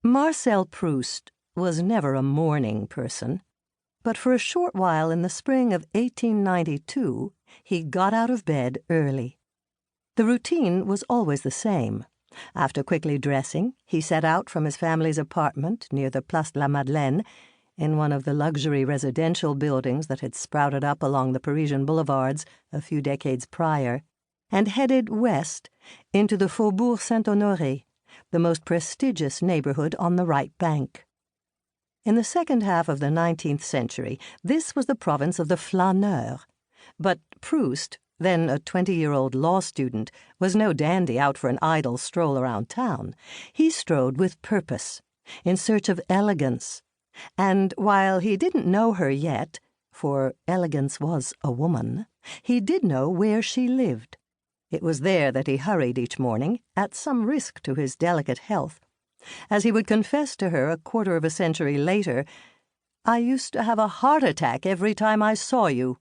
Marcel Proust was never a morning person, but for a short while in the spring of 1892 he got out of bed early. The routine was always the same. After quickly dressing, he set out from his family's apartment near the Place de la Madeleine, in one of the luxury residential buildings that had sprouted up along the Parisian boulevards a few decades prior, and headed west into the Faubourg Saint-Honoré, the most prestigious neighborhood on the right bank. In the second half of the 19th century, this was the province of the flâneur, but Proust, then a 20-year-old law student, was no dandy out for an idle stroll around town. He strode with purpose, in search of elegance, and while he didn't know her yet, for elegance was a woman, he did know where she lived. It was there that he hurried each morning, at some risk to his delicate health. As he would confess to her a quarter of a century later, "I used to have a heart attack every time I saw you."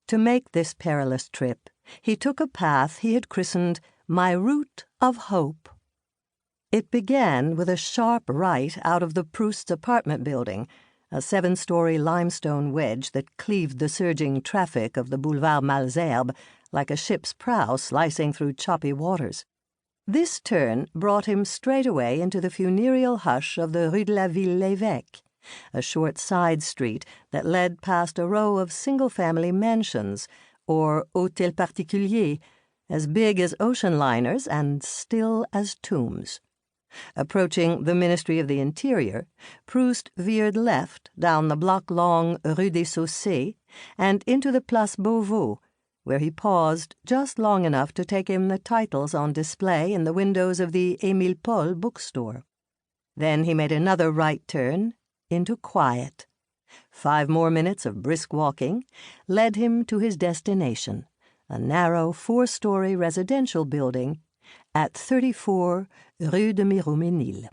To make this perilous trip, he took a path he had christened My Route of Hope. It began with a sharp right out of the Proust's apartment building, a 7-story limestone wedge that cleaved the surging traffic of the Boulevard Malesherbes like a ship's prow slicing through choppy waters. This turn brought him straight away into the funereal hush of the Rue de la Ville-l'Évêque, a short side street that led past a row of single-family mansions, or hôtels particuliers, as big as ocean liners and still as tombs. Approaching the Ministry of the Interior, Proust veered left down the block-long Rue des Saussaies and into the Place Beauvau, where he paused just long enough to take in the titles on display in the windows of the Émile Paul bookstore. Then he made another right turn into quiet. 5 more minutes of brisk walking led him to his destination, a narrow 4-story residential building at 34 Rue de Miromesnil.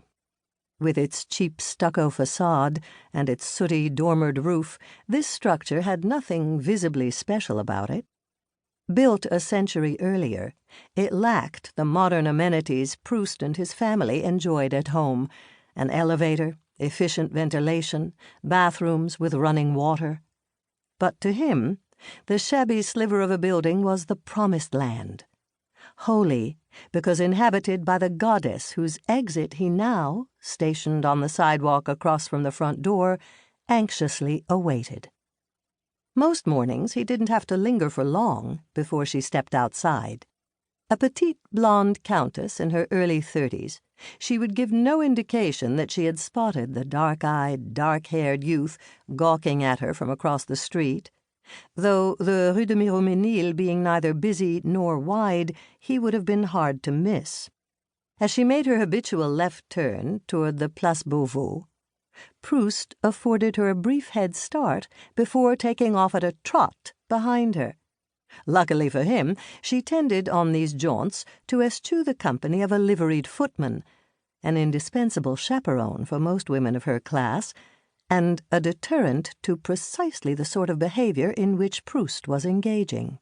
With its cheap stucco facade and its sooty dormered roof, this structure had nothing visibly special about it. Built a century earlier, it lacked the modern amenities Proust and his family enjoyed at home: an elevator, efficient ventilation, bathrooms with running water. But to him, the shabby sliver of a building was the promised land. Holy, because inhabited by the goddess whose exit he now, stationed on the sidewalk across from the front door, anxiously awaited. Most mornings he didn't have to linger for long before she stepped outside. A petite blonde countess in her early 30s, she would give no indication that she had spotted the dark-eyed, dark-haired youth gawking at her from across the street. Though the Rue de Miromesnil being neither busy nor wide, he would have been hard to miss. As she made her habitual left turn toward the Place Beauvau, Proust afforded her a brief head start before taking off at a trot behind her. Luckily for him, she tended on these jaunts to eschew the company of a liveried footman, an indispensable chaperone for most women of her class, and a deterrent to precisely the sort of behavior in which Proust was engaging.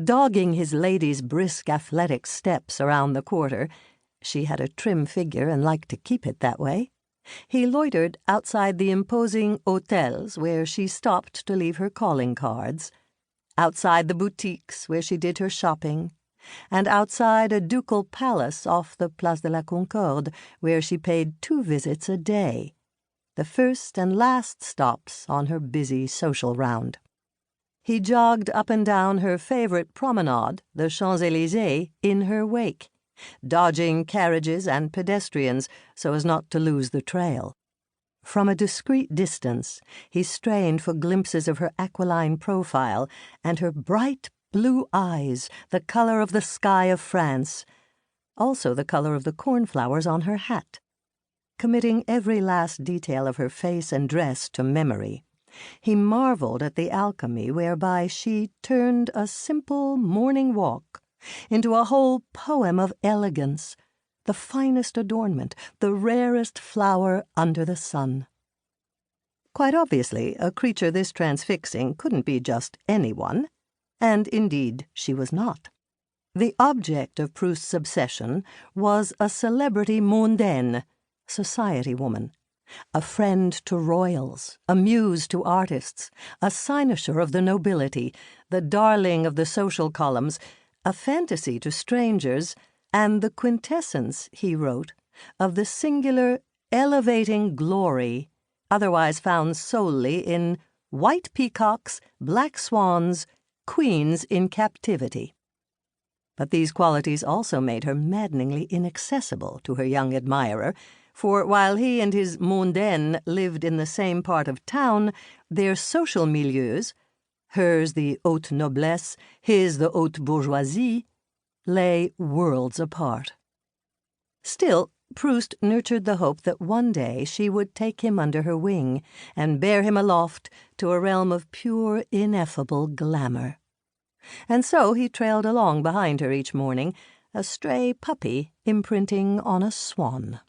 Dogging his lady's brisk athletic steps around the quarter, she had a trim figure and liked to keep it that way, he loitered outside the imposing hôtels where she stopped to leave her calling cards, outside the boutiques where she did her shopping, and outside a ducal palace off the Place de la Concorde where she paid 2 visits a day, the first and last stops on her busy social round. He jogged up and down her favorite promenade, the Champs-Élysées, in her wake, dodging carriages and pedestrians so as not to lose the trail. From a discreet distance, he strained for glimpses of her aquiline profile and her bright blue eyes, the color of the sky of France, also the color of the cornflowers on her hat. Committing every last detail of her face and dress to memory, he marveled at the alchemy whereby she turned a simple morning walk into a whole poem of elegance, the finest adornment, the rarest flower under the sun. Quite obviously, a creature this transfixing couldn't be just anyone, and indeed she was not. The object of Proust's obsession was a celebrity mondaine, society woman, a friend to royals, a muse to artists, a cynosure of the nobility, the darling of the social columns, a fantasy to strangers, and the quintessence, he wrote, of the singular, elevating glory, otherwise found solely in white peacocks, black swans, queens in captivity. But these qualities also made her maddeningly inaccessible to her young admirer, for while he and his mondaine lived in the same part of town, their social milieus, hers the haute noblesse, his the haute bourgeoisie, lay worlds apart. Still, Proust nurtured the hope that one day she would take him under her wing and bear him aloft to a realm of pure, ineffable glamour. And so he trailed along behind her each morning, a stray puppy imprinting on a swan.